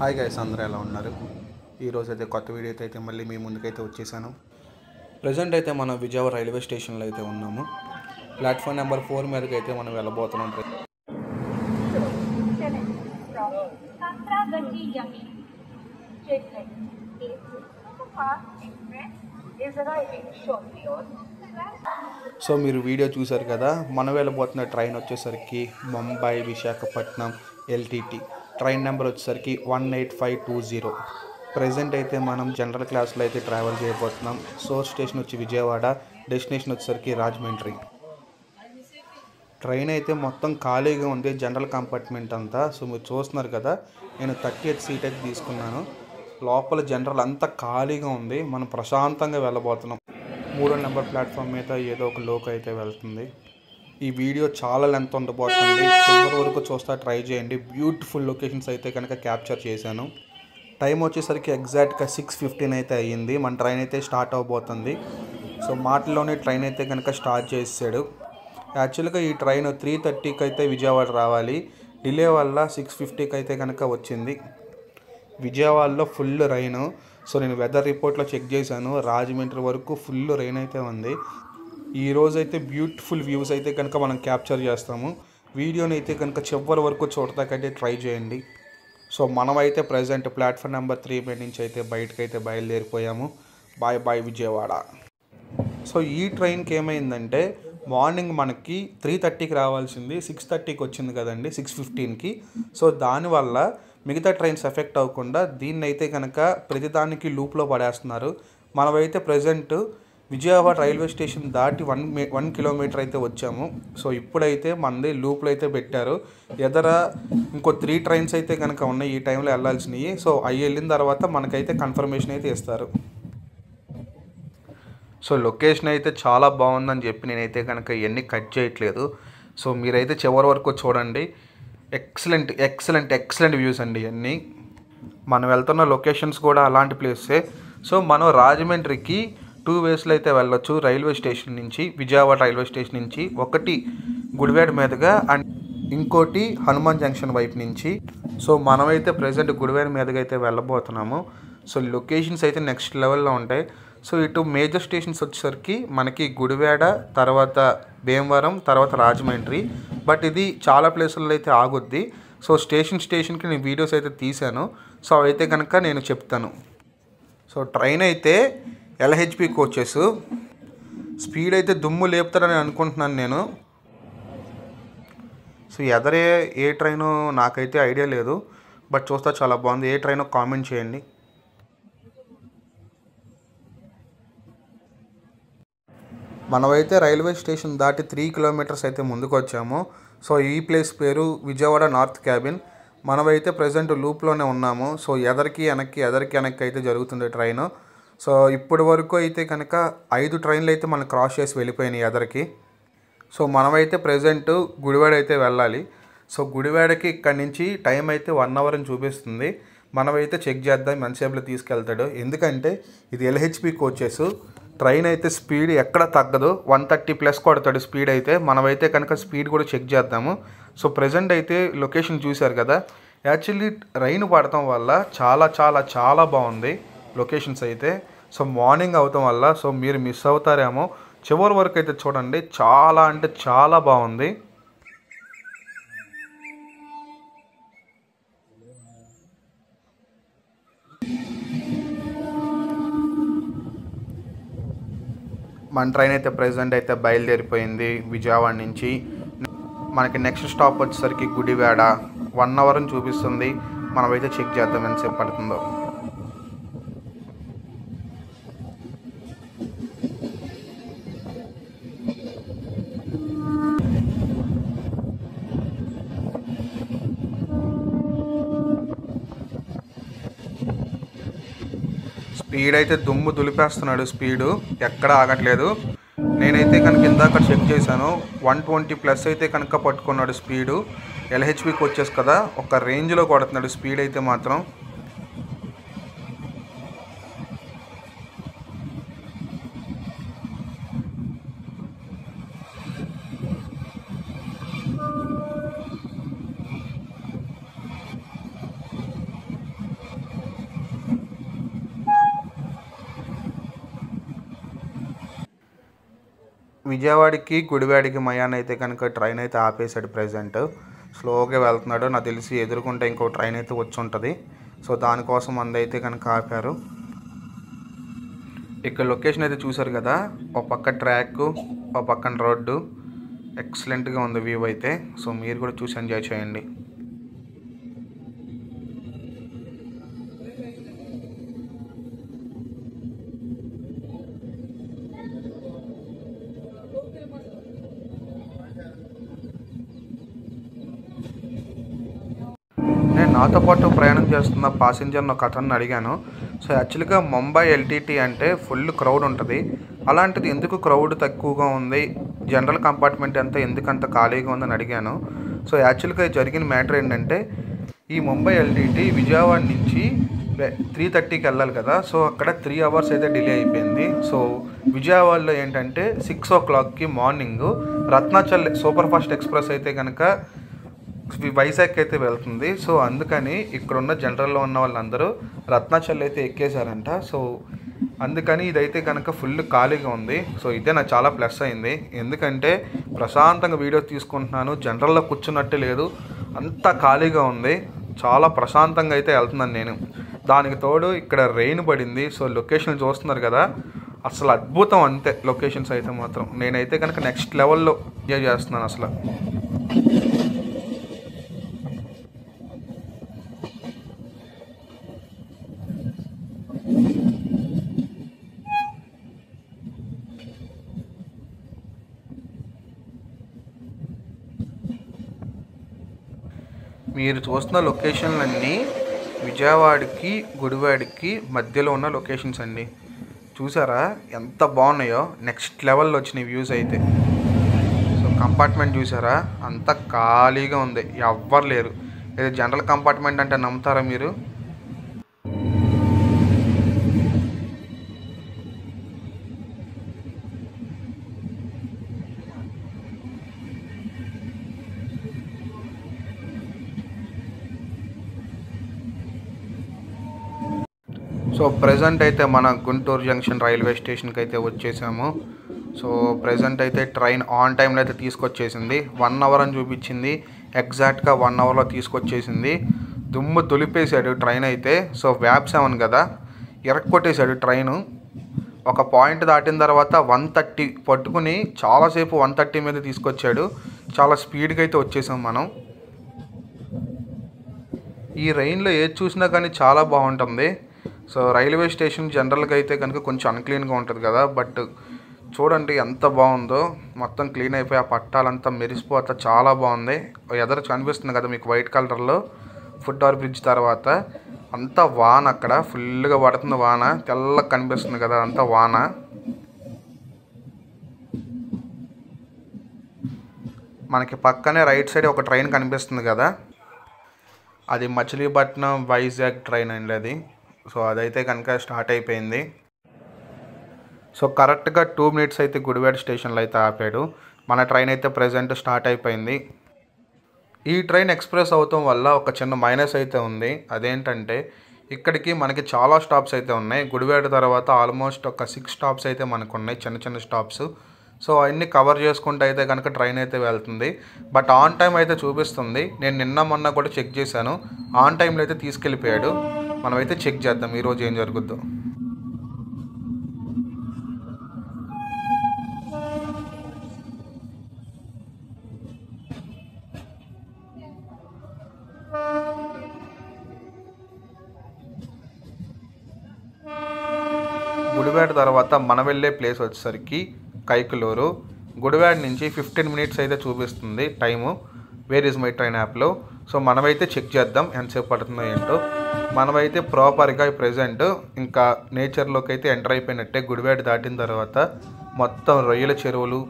Hi guys, అందరూ ఎలా ఉన్నారు? ఈరోజు అయితే కొత్త వీడియోతో అయితే మళ్ళీ మీ ముందుకైతే వచ్చేసాను. ప్రజెంట్ అయితే మనం విజయవాడ రైల్వే స్టేషన్లో అయితే ఉన్నాము. ప్లాట్ఫామ్ నెంబర్ 4 మీదకి అయితే మనం వెళ్ళబోతున్నాం. సో మీరు వీడియో చూసారు కదా, మనం వెళ్ళబోతున్న ట్రైన్ వచ్చేసరికి Mumbai Visakhapatnam LTT. Train number వచ్చేసరికి 18520. ప్రజెంట్ అయితే మనం జనరల్ క్లాస్లో అయితే ట్రావెల్ చేయబోతున్నాం. సోర్స్ స్టేషన్ వచ్చి విజయవాడ, డెస్టినేషన్ వచ్చేసరికి రాజమండ్రి. ట్రైన్ అయితే మొత్తం ఖాళీగా ఉంది, జనరల్ కంపార్ట్మెంట్ అంతా. సో మీరు చూస్తున్నారు కదా, నేను 38 సీట్ అయితే తీసుకున్నాను. లోపల జనరల్ అంతా ఖాళీగా ఉంది. మనం ప్రశాంతంగా వెళ్ళబోతున్నాం. 3వ నెంబర్ ప్లాట్ఫామ్ మీద ఏదో ఒక లోకో అయితే వెళ్తుంది. ఈ వీడియో చాలా లెంత్ ఉండబోతుంది, చివరి వరకు చూస్తా ట్రై చేయండి. బ్యూటిఫుల్ లొకేషన్స్ అయితే కనుక క్యాప్చర్ చేశాను. టైం వచ్చేసరికి ఎగ్జాక్ట్గా 6:15 అయితే అయ్యింది. మన ట్రైన్ అయితే స్టార్ట్ అవబోతుంది. సో మాటల్లోనే ట్రైన్ అయితే కనుక స్టార్ట్ చేసాడు. యాక్చువల్గా ఈ ట్రైన్ 3:30కి అయితే విజయవాడ రావాలి. డిలే వల్ల 6:50కి అయితే కనుక వచ్చింది. విజయవాడలో ఫుల్ రైన్. సో నేను వెదర్ రిపోర్ట్లో చెక్ చేశాను, రాజమండ్రి వరకు ఫుల్ రైన్ అయితే ఉంది. ఈరోజు అయితే బ్యూటిఫుల్ వ్యూస్ అయితే కనుక మనం క్యాప్చర్ చేస్తాము. వీడియోని అయితే కనుక చివరి వరకు చూడటానికైతే ట్రై చేయండి. సో మనమైతే ప్రజెంట్ ప్లాట్ఫామ్ నెంబర్ 3 మీద నుంచి అయితే బయటకైతే బయలుదేరిపోయాము. Bye bye Vijayawada. సో ఈ ట్రైన్కి ఏమైందంటే, మార్నింగ్ మనకి 3:30కి రావాల్సింది 6:30కి వచ్చింది కదండి, 6:15కి. సో దానివల్ల మిగతా ట్రైన్స్ ఎఫెక్ట్ అవ్వకుండా దీన్ని అయితే కనుక ప్రతిదానికి లూప్లో పడేస్తున్నారు. మనమైతే ప్రజెంట్ విజయవాడ రైల్వే స్టేషన్ దాటి 1 కిలోమీటర్ అయితే వచ్చాము. సో ఇప్పుడైతే మనది లూప్లో అయితే పెట్టారు. ఎదర ఇంకో 3 ట్రైన్స్ అయితే కనుక ఉన్నాయి ఈ టైంలో వెళ్ళాల్సినవి. సో అవి వెళ్ళిన తర్వాత మనకైతే కన్ఫర్మేషన్ అయితే ఇస్తారు. సో లొకేషన్ అయితే చాలా బాగుందని చెప్పి నేనైతే కనుక ఇవన్నీ కట్ చేయట్లేదు. సో మీరైతే చివరి వరకు చూడండి. ఎక్సలెంట్ ఎక్సలెంట్ ఎక్సలెంట్ వ్యూస్ అండి ఇవన్నీ. మనం వెళ్తున్న లొకేషన్స్ కూడా అలాంటి ప్లేసే. సో మనం రాజమండ్రికి 2 వేస్లో అయితే వెళ్ళొచ్చు రైల్వే స్టేషన్ నుంచి, విజయవాడ రైల్వే స్టేషన్ నుంచి. ఒకటి గుడివాడ మీదుగా అండ్ ఇంకోటి హనుమాన్ జంక్షన్ వైపు నుంచి. సో మనమైతే ప్రజెంట్ గుడివాడ మీదుగా అయితే వెళ్ళబోతున్నాము. సో లొకేషన్స్ అయితే నెక్స్ట్ లెవెల్లో ఉంటాయి. సో ఇటు మేజర్ స్టేషన్స్ వచ్చేసరికి మనకి గుడివాడ, తర్వాత భీమవరం, తర్వాత రాజమండ్రి. బట్ ఇది చాలా ప్లేసుల్లో అయితే ఆగుద్ది. సో స్టేషన్కి నేను వీడియోస్ అయితే తీశాను. సో అవైతే కనుక నేను చెప్తాను. సో ట్రైన్ అయితే LHP కోచెస్. స్పీడ్ అయితే దుమ్ము లేపుతారని అనుకుంటున్నాను నేను. సో ఎదరే ఏ ట్రైను నాకైతే ఐడియా లేదు, బట్ చూస్తా చాలా బాగుంది. ఏ ట్రైనో కామెంట్ చేయండి. మనమైతే రైల్వే స్టేషన్ దాటి 3 కిలోమీటర్స్ అయితే ముందుకు వచ్చాము. సో ఈ ప్లేస్ పేరు విజయవాడ నార్త్ క్యాబిన్. మనమైతే ప్రజెంట్ లూప్లోనే ఉన్నాము. సో ఎదరికి వెనక్కి అయితే జరుగుతుంది ట్రైన్. సో ఇప్పటి వరకు అయితే కనుక 5 ట్రైన్లు అయితే మనం క్రాస్ చేసి వెళ్ళిపోయినాయి ఎదరికి. సో మనమైతే ప్రజెంట్ గుడివాడ అయితే వెళ్ళాలి. సో గుడివాడకి ఇక్కడి నుంచి టైం అయితే 1 అవర్ అని చూపిస్తుంది. మనమైతే చెక్ చేద్దాం ఎంతసేపులో తీసుకెళ్తాడు. ఎందుకంటే ఇది LHP కోచెస్. ట్రైన్ అయితే స్పీడ్ ఎక్కడ తగ్గదు, 130+ కొడతాడు స్పీడ్ అయితే. మనమైతే కనుక స్పీడ్ కూడా చెక్ చేద్దాము. సో ప్రజెంట్ అయితే లొకేషన్ చూశారు కదా. యాక్చువల్లీ రైన్ పడటం వల్ల చాలా చాలా చాలా బాగుంది లొకేషన్స్ అయితే. సో మార్నింగ్ అవటం వల్ల సో మీరు మిస్ అవుతారేమో. చివరి వరకు అయితే చూడండి, చాలా అంటే చాలా బాగుంది. మన ట్రైన్ అయితే ప్రజెంట్ అయితే బయలుదేరిపోయింది విజయవాడ నుంచి. మనకి నెక్స్ట్ స్టాప్ వచ్చేసరికి గుడివాడ. 1 అవర్ అని చూపిస్తుంది. మనమైతే చెక్ చేద్దాం ఎంతసేపు పడుతుందో. స్పీడ్ అయితే దుమ్ము దులిపేస్తున్నాడు, స్పీడు ఎక్కడ ఆగట్లేదు. నేనైతే కనుక ఇందాక చెక్ చేశాను, 120+ అయితే కనుక పట్టుకున్నాడు స్పీడు. LHPకి వచ్చేసి కదా, ఒక రేంజ్లో కొడుతున్నాడు స్పీడ్ అయితే మాత్రం. విజయవాడకి గుడివాడకి మయాన్ అయితే కనుక ట్రైన్ అయితే ఆపేశాడు ప్రెజెంట్. స్లోగా వెళ్తున్నాడు. నాకు తెలిసి ఎదురుకుంటే ఇంకో ట్రైన్ అయితే వచ్చి ఉంటుంది. సో దానికోసం అందైతే కనుక ఆపారు. ఇక్కడ లొకేషన్ అయితే చూసారు కదా, ఒక పక్క ట్రాక్, ఒక పక్కన రోడ్డు. ఎక్సలెంట్గా ఉంది వ్యూ అయితే. సో మీరు కూడా చూసి ఎంజాయ్ చేయండి. నేను నాతో పాటు ప్రయాణం చేస్తున్న ప్యాసింజర్ని ఒక అతన్ని అడిగాను. సో యాక్చువల్గా ముంబై ఎల్టీటీ అంటే ఫుల్ క్రౌడ్ ఉంటుంది. అలాంటిది ఎందుకు క్రౌడ్ తక్కువగా ఉంది, జనరల్ కంపార్ట్మెంట్ అంతా ఎందుకంత ఖాళీగా ఉందని అడిగాను. సో యాక్చువల్గా జరిగిన మ్యాటర్ ఏంటంటే, ఈ ముంబై ఎల్టీటీ విజయవాడ నుంచి 3:30కి వెళ్ళాలి కదా. సో అక్కడ 3 అవర్స్ అయితే డిలే అయిపోయింది. సో విజయవాడలో ఏంటంటే 6 o'clockకి morning Ratnachal super fast express అయితే కనుక వైజాగ్ అయితే వెళ్తుంది. సో అందుకని ఇక్కడున్న జనరల్లో ఉన్న వాళ్ళందరూ రత్నాచల్ అయితే ఎక్కేశారంట. సో అందుకని ఇదైతే కనుక ఫుల్ ఖాళీగా ఉంది. సో ఇదే నాకు చాలా ప్లస్ అయింది. ఎందుకంటే ప్రశాంతంగా వీడియో తీసుకుంటున్నాను, జనరల్లో కూర్చున్నట్టే లేదు, అంతా ఖాళీగా ఉంది. చాలా ప్రశాంతంగా అయితే వెళ్తున్నాను నేను. దానికి తోడు ఇక్కడ రెయిన్ పడింది. సో లొకేషన్ చూస్తున్నారు కదా, అసలు అద్భుతం అంతే. లొకేషన్స్ అయితే మాత్రం నేనైతే కనుక నెక్స్ట్ లెవెల్లో ఎంజాయ్ చేస్తున్నాను అసలు. మీరు చూస్తున్న లొకేషన్లన్నీ విజయవాడకి గుడివాడకి మధ్యలో ఉన్న లొకేషన్స్ అండి. చూసారా ఎంత బాగున్నాయో, నెక్స్ట్ లెవెల్లో వచ్చినాయి వ్యూస్ అయితే. సో కంపార్ట్మెంట్ చూసారా, అంత ఖాళీగా ఉంది, ఎవ్వరు లేరు. ఇది జనరల్ కంపార్ట్మెంట్ అంటే నమ్ముతారా మీరు? సో ప్రజెంట్ అయితే మన గుంటూరు జంక్షన్ రైల్వే స్టేషన్కి అయితే వచ్చేసాము. సో ప్రజెంట్ అయితే ట్రైన్ ఆన్ టైంలో అయితే తీసుకొచ్చేసింది. 1 hour అని చూపించింది, ఎగ్జాక్ట్గా 1 hourలో తీసుకొచ్చేసింది. దుమ్ము దులిపేశాడు ట్రైన్ అయితే. సో వ్యాప్ 7 కదా, ఎరక్కొట్టేశాడు ట్రైను. ఒక పాయింట్ దాటిన తర్వాత 130 పట్టుకుని చాలాసేపు 130 మీద తీసుకొచ్చాడు. చాలా స్పీడ్గా అయితే వచ్చేసాం మనం. ఈ రైన్లో ఏది చూసినా కానీ చాలా బాగుంటుంది. సో రైల్వే స్టేషన్ జనరల్గా అయితే కనుక కొంచెం అన్క్లీన్గా ఉంటుంది కదా, బట్ చూడండి ఎంత బాగుందో. మొత్తం క్లీన్ అయిపోయి ఆ పట్టాలంతా మెరిసిపోతా చాలా బాగుంది. ఎదరు కనిపిస్తుంది కదా మీకు వైట్ కలర్లో ఫుట్ ఓవర్ బ్రిడ్జ్ తర్వాత. అంతా వాన, అక్కడ ఫుల్గా పడుతుంది వాన, తెల్లగా కనిపిస్తుంది కదా అంతా వాన. మనకి పక్కనే రైట్ సైడ్ ఒక ట్రైన్ కనిపిస్తుంది కదా, అది మచిలీపట్నం వైజాగ్ ట్రైన్ అండి అది. సో అదైతే కనుక స్టార్ట్ అయిపోయింది. సో కరెక్ట్గా 2 minutes అయితే గుడివాడ స్టేషన్లో అయితే ఆపాడు. మన ట్రైన్ అయితే ప్రజెంట్ స్టార్ట్ అయిపోయింది. ఈ ట్రైన్ ఎక్స్ప్రెస్ అవటం వల్ల ఒక చిన్న మైనస్ అయితే ఉంది. అదేంటంటే ఇక్కడికి మనకి చాలా స్టాప్స్ అయితే ఉన్నాయి. గుడివాడ తర్వాత ఆల్మోస్ట్ ఒక 6 stops అయితే మనకు ఉన్నాయి, చిన్న చిన్న స్టాప్స్. సో అవన్నీ కవర్ చేసుకుంటూ అయితే కనుక ట్రైన్ అయితే వెళ్తుంది. బట్ ఆన్ టైం అయితే చూపిస్తుంది. నేను నిన్న మొన్న కూడా చెక్ చేశాను, ఆన్ టైంలో అయితే తీసుకెళ్ళిపోయాడు. మనమైతే చెక్ చేద్దాం ఈరోజు ఏం జరుగుద్దో. గుడివాడ తర్వాత మనం వెళ్ళే ప్లేస్ వచ్చేసరికి కైకలూరు. గుడివాడ నుంచి 15 minutes అయితే చూపిస్తుంది time where is my train యాప్లో. సో మనమైతే చెక్ చేద్దాం ఎంతసేపు పడుతుందో ఏంటో. మనమైతే ప్రాపర్గా ప్రజెంట్ ఇంకా నేచర్లోకి అయితే ఎంటర్ అయిపోయినట్టే. గుడివాడ దాటిన తర్వాత మొత్తం రొయ్యల చెరువులు,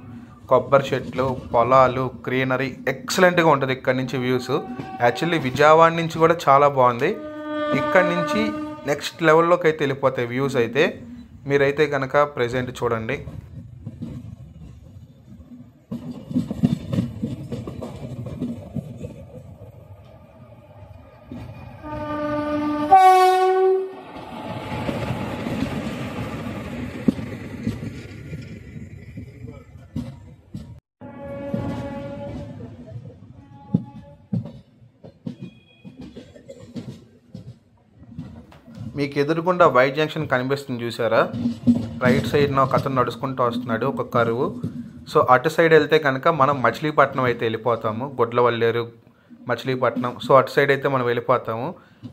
కొబ్బరి చెట్లు, పొలాలు, గ్రీనరీ ఎక్సలెంట్గా ఉంటుంది ఇక్కడ నుంచి వ్యూస్. యాక్చువల్లీ విజయవాడ నుంచి కూడా చాలా బాగుంది. ఇక్కడ నుంచి నెక్స్ట్ లెవెల్లోకి అయితే వెళ్ళిపోతాయి వ్యూస్ అయితే. మీరైతే కనుక ప్రజెంట్ చూడండి. మీకు ఎదురుగుండా వైట్ జంక్షన్ కనిపిస్తుంది చూసారా, రైట్ సైడ్న ఒక అతను నడుచుకుంటూ వస్తున్నాడు, ఒక కరువు. సో అటు సైడ్ వెళ్తే కనుక మనం మచిలీపట్నం అయితే వెళ్ళిపోతాము, గుడ్లవల్లేరు మచిలీపట్నం. సో అటు సైడ్ అయితే మనం వెళ్ళిపోతాము.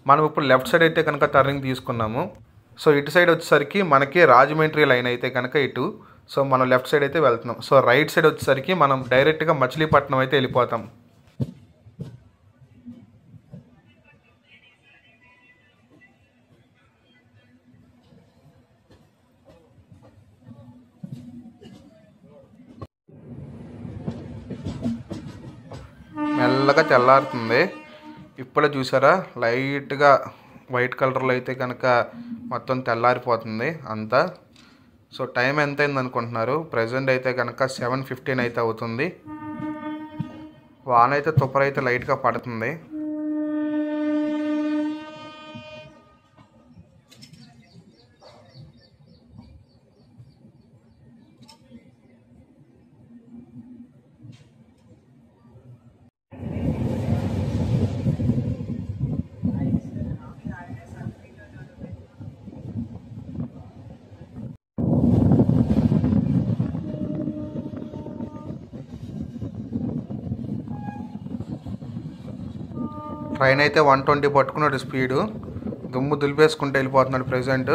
మనం ఇప్పుడు లెఫ్ట్ సైడ్ అయితే కనుక టర్నింగ్ తీసుకున్నాము. సో ఇటు సైడ్ వచ్చేసరికి మనకి రాజమండ్రి లైన్ అయితే కనుక ఇటు. సో మనం లెఫ్ట్ సైడ్ అయితే వెళ్తున్నాం. సో రైట్ సైడ్ వచ్చేసరికి మనం డైరెక్ట్గా మచిలీపట్నం అయితే వెళ్ళిపోతాం. మెల్లగా తెల్లారుతుంది. ఇప్పుడే చూసారా లైట్గా వైట్ కలర్లో అయితే కనుక మొత్తం తెల్లారిపోతుంది అంతా. సో టైం ఎంత అయింది అనుకుంటున్నారు? ప్రజెంట్ అయితే కనుక 7:15 అయితే అవుతుంది. వాన అయితే తుప్పరైతే లైట్గా పడుతుంది. ట్రైన్ అయితే 120 పట్టుకున్నాడు స్పీడు, దుమ్ము దులిపేసుకుంటూ వెళ్ళిపోతున్నాడు ప్రజెంట్.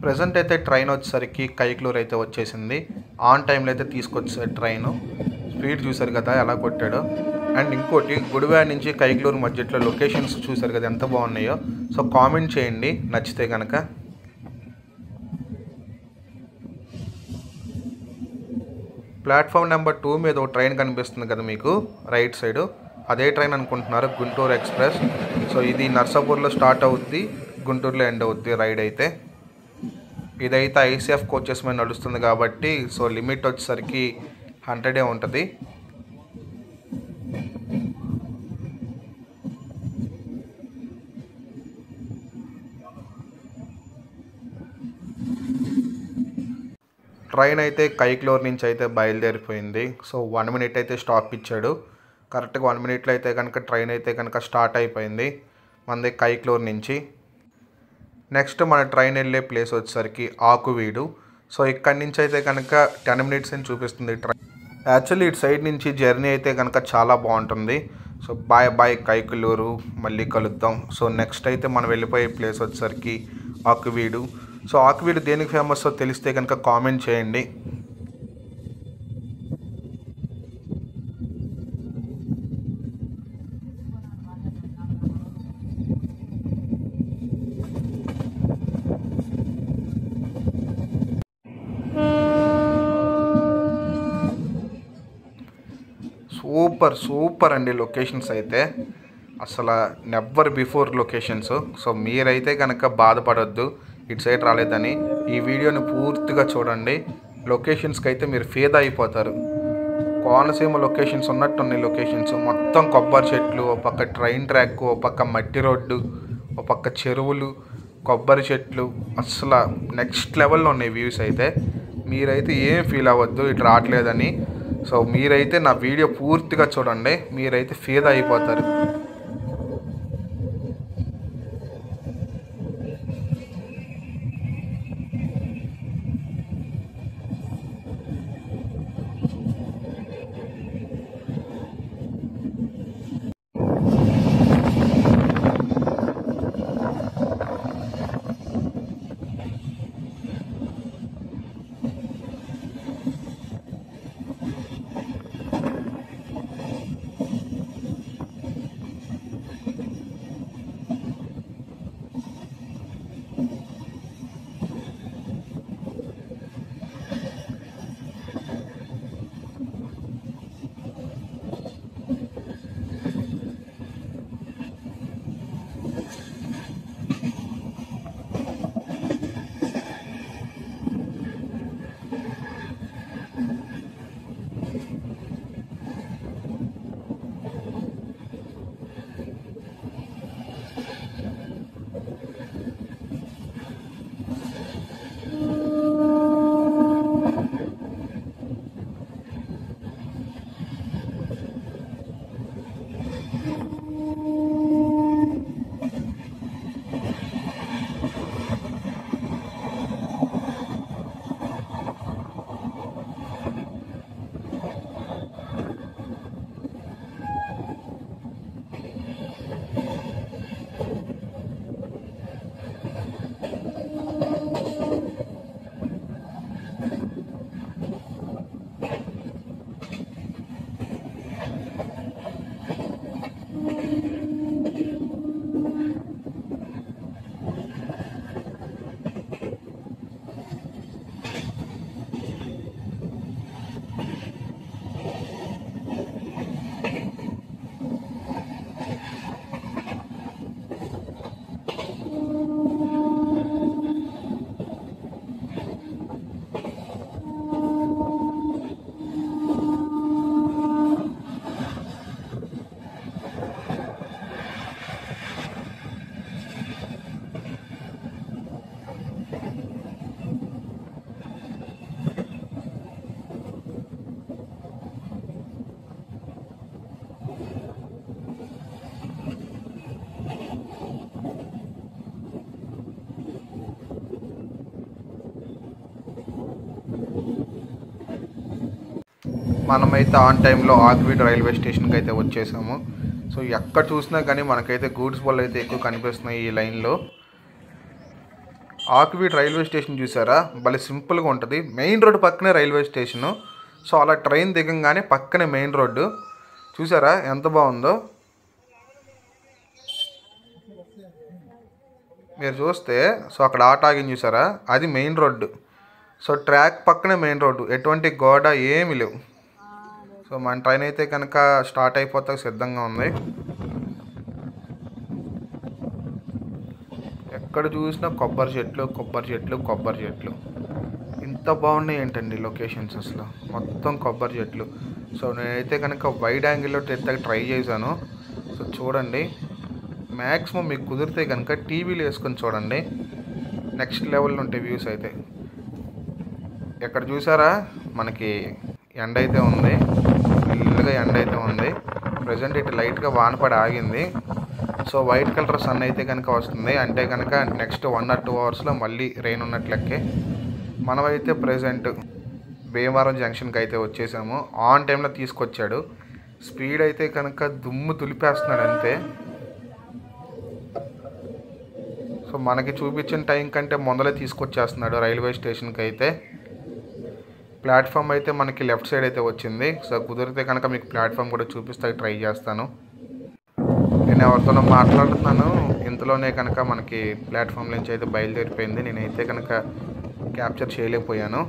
ప్రజెంట్ అయితే ట్రైన్ వచ్చేసరికి కైక్లూరు అయితే వచ్చేసింది. ఆన్ టైంలో అయితే తీసుకొచ్చాడు ట్రైన్. స్పీడ్ చూసారు కదా ఎలా కొట్టాడో. అండ్ ఇంకోటి, గుడివాడ నుంచి కైక్లూరు మధ్యలో లొకేషన్స్ చూసారు కదా ఎంత బాగున్నాయో. సో కామెంట్ చేయండి నచ్చితే కనుక. ప్లాట్ఫామ్ నెంబర్ 2 మీద ఒక ట్రైన్ కనిపిస్తుంది కదా మీకు రైట్ సైడ్, అదే ట్రైన్ అనుకుంటున్నారు, గుంటూరు ఎక్స్ప్రెస్. సో ఇది నర్సాపూర్లో స్టార్ట్ అవుద్ది, గుంటూరులో ఎండ్ అవుద్ది రైడ్ అయితే. ఇదైతే ఐసీఎఫ్ కోచెస్ మీద నడుస్తుంది కాబట్టి సో లిమిట్ వచ్చేసరికి 100 ఉంటుంది. ట్రైన్ అయితే కైక్లూరు నుంచి అయితే బయలుదేరిపోయింది. సో 1 మినిట్ అయితే స్టాప్ ఇచ్చాడు. కరెక్ట్గా 1 మినిట్లో అయితే కనుక ట్రైన్ అయితే కనుక స్టార్ట్ అయిపోయింది మనది కైక్లూరు నుంచి. నెక్స్ట్ మన ట్రైన్ వెళ్ళే ప్లేస్ వచ్చేసరికి ఆకువీడు. సో ఇక్కడి నుంచి అయితే కనుక 10 మినిట్స్ అని చూపిస్తుంది ట్రైన్. యాక్చువల్లీ ఇటు సైడ్ నుంచి జర్నీ అయితే కనుక చాలా బాగుంటుంది. సో బాయ్ బాయ్ కైక్లూరు, మళ్ళీ కలుద్దాం. సో నెక్స్ట్ అయితే మనం వెళ్ళిపోయే ప్లేస్ వచ్చేసరికి ఆకువీడు. సో ఆకువీడు దేనికి ఫేమస్ తెలిస్తే కనుక కామెంట్ చేయండి. సూపర్ అండి లొకేషన్స్ అయితే, అసలు నెవర్ బిఫోర్ లొకేషన్స్. సో మీరైతే కనుక బాధపడొద్దు ఇటు సైడ్ రాలేదని. ఈ వీడియోని పూర్తిగా చూడండి, లొకేషన్స్కి అయితే మీరు ఫేదా అయిపోతారు. కోనసీమ లొకేషన్స్ ఉన్నట్టున్నాయి లొకేషన్స్. మొత్తం కొబ్బరి చెట్లు, ఒక పక్క ట్రైన్ ట్రాక్, ఒక పక్క మట్టి రోడ్డు, ఒక పక్క చెరువులు, కొబ్బరి చెట్లు, అసలు నెక్స్ట్ లెవెల్లో ఉన్నాయి వ్యూస్ అయితే. మీరైతే ఏం ఫీల్ అవ్వద్దు ఇటు రావట్లేదని. సో మీరైతే నా వీడియో పూర్తిగా చూడండి, మీరైతే ఫేదా అయిపోతారు. మనమైతే ఆన్ టైంలో ఆక్విడ్ రైల్వే స్టేషన్కి అయితే వచ్చేసాము. సో ఎక్కడ చూసినా కానీ మనకైతే గూడ్స్ బళ్ళు అయితే ఎక్కువ కనిపిస్తున్నాయి ఈ లైన్లో. ఆక్విడ్ రైల్వే స్టేషన్ చూసారా, భలే సింపుల్గా ఉంటుంది. మెయిన్ రోడ్డు పక్కనే రైల్వే స్టేషను. సో అలా ట్రైన్ దిగంగానే పక్కనే మెయిన్ రోడ్డు. చూసారా ఎంత బాగుందో. మీరు చూస్తే సో అక్కడ ఆటో ఆగింది చూసారా, అది మెయిన్ రోడ్డు. సో ట్రాక్ పక్కనే మెయిన్ రోడ్డు, ఎటువంటి గోడ ఏమీ లేవు. సో మన ట్రైన్ అయితే కనుక స్టార్ట్ అయిపోతా సిద్ధంగా ఉంది. ఎక్కడ చూసినా కొబ్బరి చెట్లు కొబ్బరి చెట్లు కొబ్బరి చెట్లు. ఇంత బాగున్నాయి ఏంటండి లొకేషన్స్, అసలు మొత్తం కొబ్బరి చెట్లు. సో నేనైతే కనుక వైడ్ యాంగిల్లో ట్రై చేశాను. సో చూడండి, మ్యాక్సిమం మీకు కుదిరితే కనుక టీవీలో వేసుకొని చూడండి, నెక్స్ట్ లెవెల్లో ఉంటాయి వ్యూస్ అయితే. ఎక్కడ చూసారా మనకి ఎండ అయితే ఉంది, ఫుల్గా ఎండ అయితే ఉంది. ప్రజెంట్ ఇటు లైట్గా వానపడి ఆగింది. సో వైట్ కలర్ సన్ అయితే కనుక వస్తుంది, అంటే కనుక నెక్స్ట్ 1 or 2 అవర్స్లో మళ్ళీ రెయిన్ ఉన్నట్లకే. మనమైతే ప్రజెంట్ భీమవరం జంక్షన్కి అయితే వచ్చేసాము. ఆన్ టైంలో తీసుకొచ్చాడు. స్పీడ్ అయితే కనుక దుమ్ము తులిపేస్తున్నాడు అంతే. సో మనకి చూపించిన టైం కంటే ముందలే తీసుకొచ్చేస్తున్నాడు రైల్వే స్టేషన్కి అయితే. ప్లాట్ఫామ్ అయితే మనకి లెఫ్ట్ సైడ్ అయితే వచ్చింది. సో కుదిరితే కనుక మీకు ప్లాట్ఫామ్ కూడా చూపిస్తే ట్రై చేస్తాను. నేను ఎవరితోనో మాట్లాడుతున్నాను, ఇంతలోనే కనుక మనకి ప్లాట్ఫామ్ నుంచి అయితే బయలుదేరిపోయింది. నేనైతే కనుక క్యాప్చర్ చేయలేకపోయాను.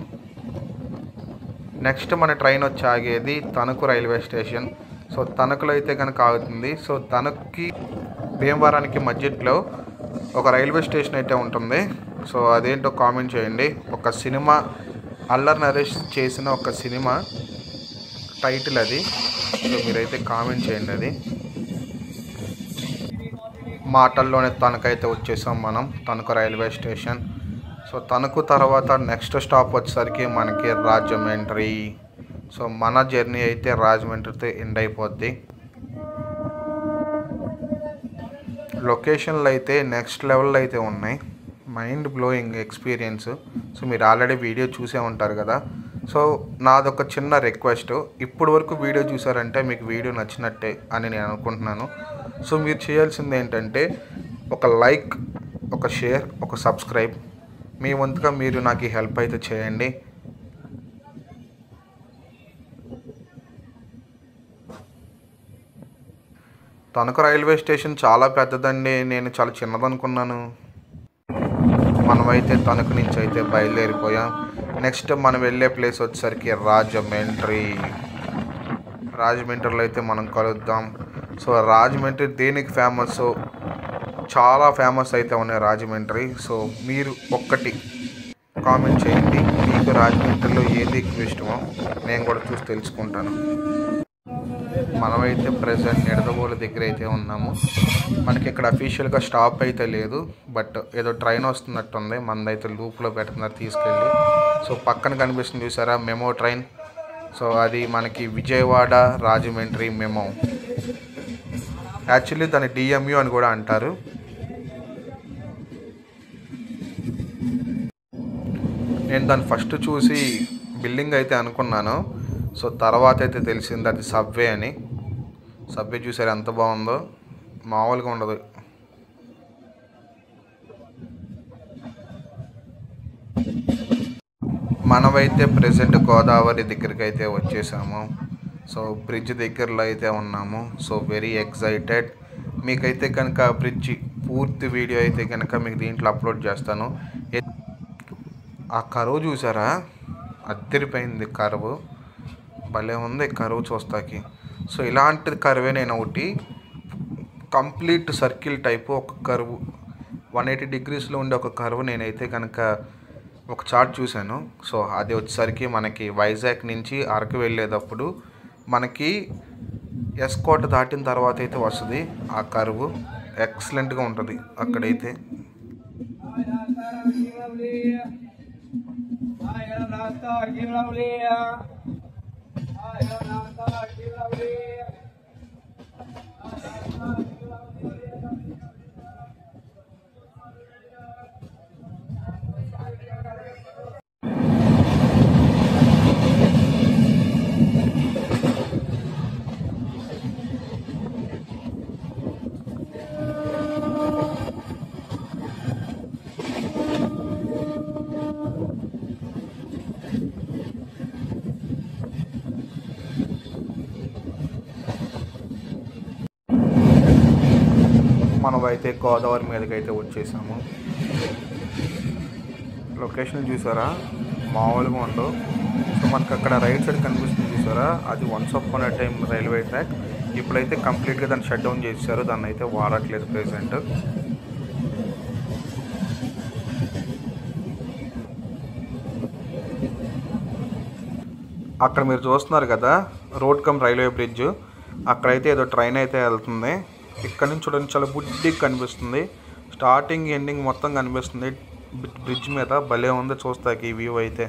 నెక్స్ట్ మన ట్రైన్ వచ్చి ఆగేది తణుకు రైల్వే స్టేషన్. సో తణుకులో అయితే కనుక ఆగుతుంది. సో తణుకుకి భీమవరానికి మధ్యలో ఒక రైల్వే స్టేషన్ అయితే ఉంటుంది. సో అదేంటో కామెంట్ చేయండి. ఒక సినిమా, అల్లరి నరేష్ చేసిన ఒక సినిమా టైటిల్ అది. సో మీరైతే కామెంట్ చేయండి. అది మాటల్లోనే తణుకైతే వచ్చేసాం మనం, Tanuku railway station. So Tanuku తర్వాత నెక్స్ట్ స్టాప్ వచ్చేసరికి మనకి రాజమండ్రి. సో మన జర్నీ అయితే రాజమండ్రితో ఎండ్ అయిపోద్ది. లొకేషన్లు అయితే నెక్స్ట్ లెవెల్లో అయితే ఉన్నాయి, మైండ్ బ్లోయింగ్ ఎక్స్పీరియన్స్. సో మీరు ఆల్రెడీ వీడియో చూసే ఉంటారు కదా. సో నాదొక చిన్న రిక్వెస్ట్, ఇప్పటి వరకు వీడియో చూసారంటే మీకు వీడియో నచ్చినట్టే అని నేను అనుకుంటున్నాను. సో మీరు చేయాల్సింది ఏంటంటే ఒక లైక్, ఒక షేర్, ఒక సబ్స్క్రైబ్. మీ వంతుగా మీరు నాకు ఈ హెల్ప్ అయితే చేయండి. తణుకు రైల్వే స్టేషన్ చాలా పెద్దదండి, నేను చాలా చిన్నదనుకున్నాను. మనమైతే తణుకు నుంచి అయితే బయలుదేరిపోయాం. నెక్స్ట్ మనం వెళ్ళే ప్లేస్ వచ్చేసరికి రాజమండ్రి. రాజమండ్రిలో అయితే మనం కలుద్దాం. సో రాజమండ్రి దేనికి ఫేమస్, చాలా ఫేమస్ అయితే ఉన్నాయి రాజమండ్రి. సో మీరు ఒక్కటి కామెంట్ చేయండి, మీకు రాజమండ్రిలో ఏది ఎక్కువ ఇష్టమో, నేను కూడా చూసి తెలుసుకుంటాను. మనమైతే ప్రజెంట్ నిడదవోలు దగ్గర అయితే ఉన్నాము. మనకి ఇక్కడ అఫీషియల్గా స్టాప్ అయితే లేదు, బట్ ఏదో ట్రైన్ వస్తున్నట్టుంది. మనదైతే లూప్లో పెడుతున్నారు తీసుకెళ్ళి. సో పక్కన కనిపిస్తుంది చూసారా మెమో ట్రైన్. సో అది మనకి విజయవాడ రాజమండ్రి మెమో. యాక్చువల్లీ దాన్ని డిఎంయు అని కూడా అంటారు. నేను దాన్ని ఫస్ట్ చూసి బిల్డింగ్ అయితే అనుకున్నాను. సో తర్వాత అయితే తెలిసింది అది సబ్వే అని. సబ్వే చూసారు ఎంత బాగుందో, మామూలుగా ఉండదు. మనమైతే ప్రెసెంట్ గోదావరి దగ్గరికి అయితే వచ్చేసాము. సో బ్రిడ్జ్ దగ్గరలో అయితే ఉన్నాము. So very excited. మీకైతే కనుక బ్రిడ్జ్ పూర్తి వీడియో అయితే కనుక మీకు దీంట్లో అప్లోడ్ చేస్తాను. ఆ కరువు చూసారా, అద్దరిపోయింది కరువు, భలే ఉంది కరువు చూస్తాకి. సో ఇలాంటి కరువే నేను ఒకటి కంప్లీట్ సర్కిల్ టైపు ఒక కరువు 180 degreesలో ఉండే ఒక కరువు నేనైతే కనుక ఒక చార్ట్ చూశాను. సో అది వచ్చేసరికి మనకి వైజాగ్ నుంచి అరకు వెళ్ళేటప్పుడు మనకి ఎస్కోట దాటిన తర్వాత అయితే వస్తుంది ఆ కరువు. ఎక్సలెంట్గా ఉంటుంది అక్కడైతే. మనమైతే గోదావరి మీదకైతే వచ్చేసాము. లొకేషన్ చూసారా, మామూలుగా ఉండవు. సో మనకు అక్కడ రైట్ సైడ్ కనిపిస్తుంది చూసారా, అది once upon a time railway track. ఇప్పుడైతే కంప్లీట్గా దాన్ని షట్ డౌన్ చేశారు, దాన్ని అయితే వాడట్లేదు ప్రెజెంట్. అక్కడ మీరు చూస్తున్నారు కదా రోడ్ కమ్ రైల్వే బ్రిడ్జ్, అక్కడైతే ఏదో ట్రైన్ అయితే వెళ్తుంది. ఇక్కడ నుంచి చూడండి చాలా బుడ్డిగా కనిపిస్తుంది, స్టార్టింగ్ ఎండింగ్ మొత్తం కనిపిస్తుంది బ్రిడ్జ్ మీద. భలే ఉంది చూస్తాకి ఈ వ్యూ అయితే.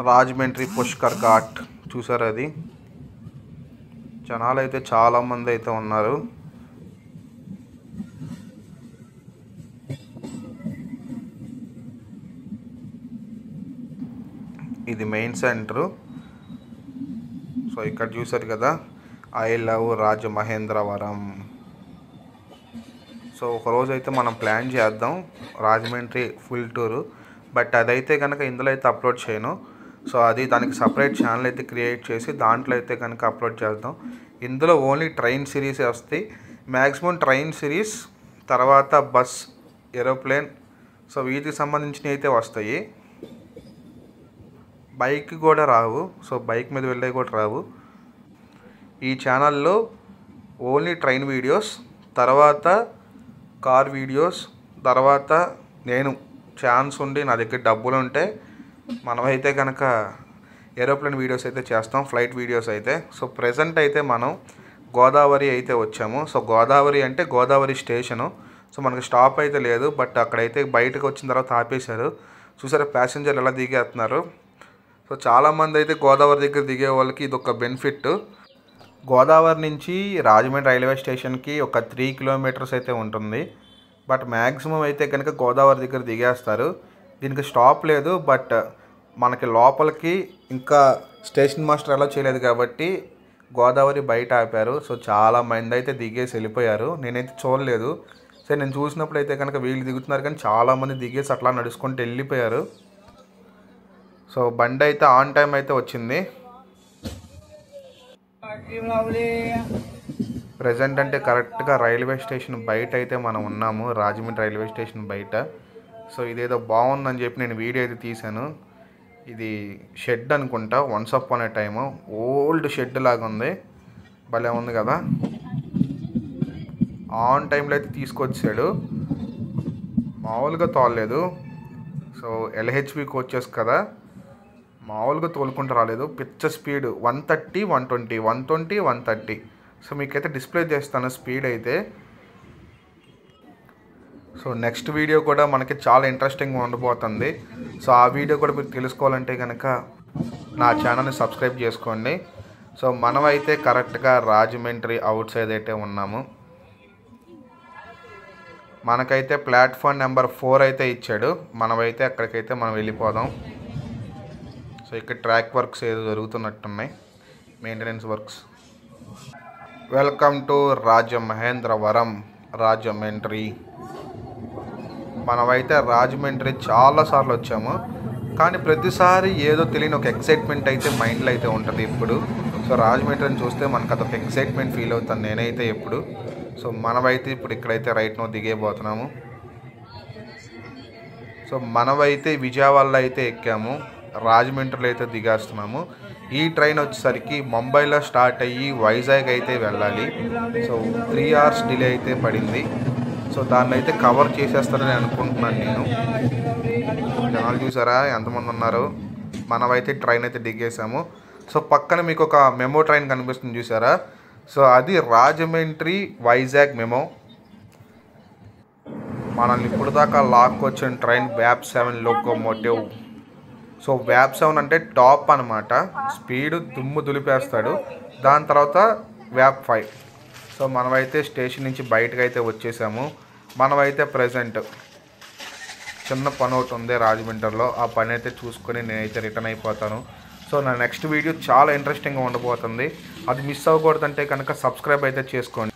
రాజమండ్రి పుష్కర్ ఘాట్ చూసారు, అది జనాలు అయితే చాలామంది అయితే ఉన్నారు. ఇది మెయిన్ సెంటరు. సో ఇక్కడ చూసారు కదా, ఐ లవ్ రాజమహేంద్రవరం. సో ఒకరోజు అయితే మనం ప్లాన్ చేద్దాం రాజమండ్రి ఫుల్ టూరు. బట్ అదైతే కనుక ఇందులో అయితే అప్లోడ్ చేయను. సో అది దానికి సపరేట్ ఛానల్ అయితే క్రియేట్ చేసి దాంట్లో అయితే కనుక అప్లోడ్ చేద్దాం. ఇందులో ఓన్లీ ట్రైన్ సిరీసే వస్తాయి, మ్యాక్సిమం ట్రైన్ సిరీస్, తర్వాత బస్, ఏరోప్లేన్, సో వీటికి సంబంధించినవి అయితే వస్తాయి. బైక్ కూడా రావు, సో బైక్ మీద వెళ్ళే కూడా రావు. ఈ ఛానల్లో ఓన్లీ ట్రైన్ వీడియోస్, తర్వాత కార్ వీడియోస్, తర్వాత నేను ఛాన్స్ ఉండి నా దగ్గర డబ్బులు ఉంటే మనమైతే కనుక ఏరోప్లేన్ వీడియోస్ అయితే చేస్తాం, ఫ్లైట్ వీడియోస్ అయితే. సో ప్రెజెంట్ అయితే మనం గోదావరి అయితే వచ్చాము. సో గోదావరి అంటే గోదావరి స్టేషను. సో మనకి స్టాప్ అయితే లేదు, బట్ అక్కడైతే బయటకు వచ్చిన తర్వాత ఆపేశారు. చూసారా ప్యాసింజర్లు ఎలా దిగేస్తున్నారు. సో చాలామంది అయితే గోదావరి దగ్గర దిగే వాళ్ళకి ఇది ఒక బెనిఫిట్. గోదావరి నుంచి రాజమండ్రి రైల్వే స్టేషన్కి ఒక 3 కిలోమీటర్స్ అయితే ఉంటుంది. బట్ మ్యాక్సిమం అయితే కనుక గోదావరి దగ్గర దిగేస్తారు. దీనికి స్టాప్ లేదు, బట్ మనకి లోపలికి ఇంకా స్టేషన్ మాస్టర్ అలా చేయలేదు కాబట్టి గోదావరి బయట ఆపారు. సో చాలా మంది అయితే దిగేసి వెళ్ళిపోయారు, నేనైతే చూడలేదు. సో నేను చూసినప్పుడు అయితే కనుక వీళ్ళు దిగుతున్నారు, కానీ చాలామంది దిగేసి అట్లా నడుచుకుంటూ వెళ్ళిపోయారు. సో బండి అయితే ఆన్ టైం అయితే వచ్చింది. ప్రజెంట్ అంటే కరెక్ట్గా రైల్వే స్టేషన్ బయట అయితే మనం ఉన్నాము, రాజమండ్రి రైల్వే స్టేషన్ బయట. సో ఇదేదో బాగుందని చెప్పి నేను వీడియో అయితే తీశాను. ఇది షెడ్ అనుకుంటా, once upon a time old shed లాగా ఉంది, భలే ఉంది కదా. ఆన్ టైంలో అయితే తీసుకొచ్చాడు, మామూలుగా తోలలేదు. సో ఎల్హెచ్బి కోచెస్ కదా, మామూలుగా తోలుకుంటూ రాలేదు. పిచ్చ స్పీడ్ 130, 120, 120, 130. సో మీకైతే డిస్ప్లే చేస్తాను స్పీడ్ అయితే. సో నెక్స్ట్ వీడియో కూడా మనకి చాలా ఇంట్రెస్టింగ్గా ఉండబోతుంది. సో ఆ వీడియో కూడా మీరు తెలుసుకోవాలంటే కనుక నా ఛానల్ని సబ్స్క్రైబ్ చేసుకోండి. సో మనమైతే కరెక్ట్గా రాజమండ్రి అవుట్ సైడ్ అయితే ఉన్నాము. మనకైతే ప్లాట్ఫామ్ నెంబర్ 4 అయితే ఇచ్చాడు, మనమైతే అక్కడికైతే మనం వెళ్ళిపోదాం. సో ఇక్కడ ట్రాక్ వర్క్స్ ఏదో జరుగుతున్నట్టున్నాయి, maintenance works. Welcome to Rajamahendravaram, Rajahmundry. మనమైతే రాజమండ్రి చాలాసార్లు వచ్చాము, కానీ ప్రతిసారి ఏదో తెలియని ఒక ఎక్సైట్మెంట్ అయితే మైండ్లో అయితే ఉంటుంది ఎప్పుడు. సో రాజమండ్రిని చూస్తే మనకు అదొక ఎక్సైట్మెంట్ ఫీల్ అవుతాను నేనైతే ఎప్పుడు. సో మనమైతే ఇప్పుడు ఇక్కడైతే రైట్ నో దిగేపోతున్నాము. సో మనమైతే విజయవాడలో అయితే ఎక్కాము, రాజమండ్రిలో అయితే దిగేస్తున్నాము. ఈ ట్రైన్ వచ్చేసరికి ముంబైలో స్టార్ట్ అయ్యి వైజాగ్ అయితే వెళ్ళాలి. సో 3 hours డిలే అయితే పడింది. సో దాన్ని అయితే కవర్ చేసేస్తారని అనుకుంటున్నాను నేను. జనాలు చూసారా ఎంతమంది ఉన్నారు. మనమైతే ట్రైన్ అయితే దిగేసాము. సో పక్కన మీకు ఒక మెమో ట్రైన్ కనిపిస్తుంది చూసారా, సో అది రాజమండ్రి వైజాగ్ మెమో. మనల్ని ఇప్పుడు దాకా లాక్కొచ్చిన ట్రైన్ వ్యాప్ 7 లోకోమోటివ్. సో వ్యాప్ 7 అంటే టాప్ అనమాట, స్పీడ్ దుమ్ము దులిపేస్తాడు. దాని తర్వాత వ్యాప్ 5. సో మనమైతే స్టేషన్ నుంచి బయటకు అయితే వచ్చేసాము. మనమైతే ప్రజెంట్ చిన్న పని ఒకటి ఉంది రాజమండ్రిలో, ఆ పని అయితే చూసుకొని నేనైతే రిటర్న్ అయిపోతాను. సో నా నెక్స్ట్ వీడియో చాలా ఇంట్రెస్టింగ్గా ఉండబోతుంది, అది మిస్ అవ్వకూడదంటే కనుక సబ్స్క్రైబ్ అయితే చేసుకోండి.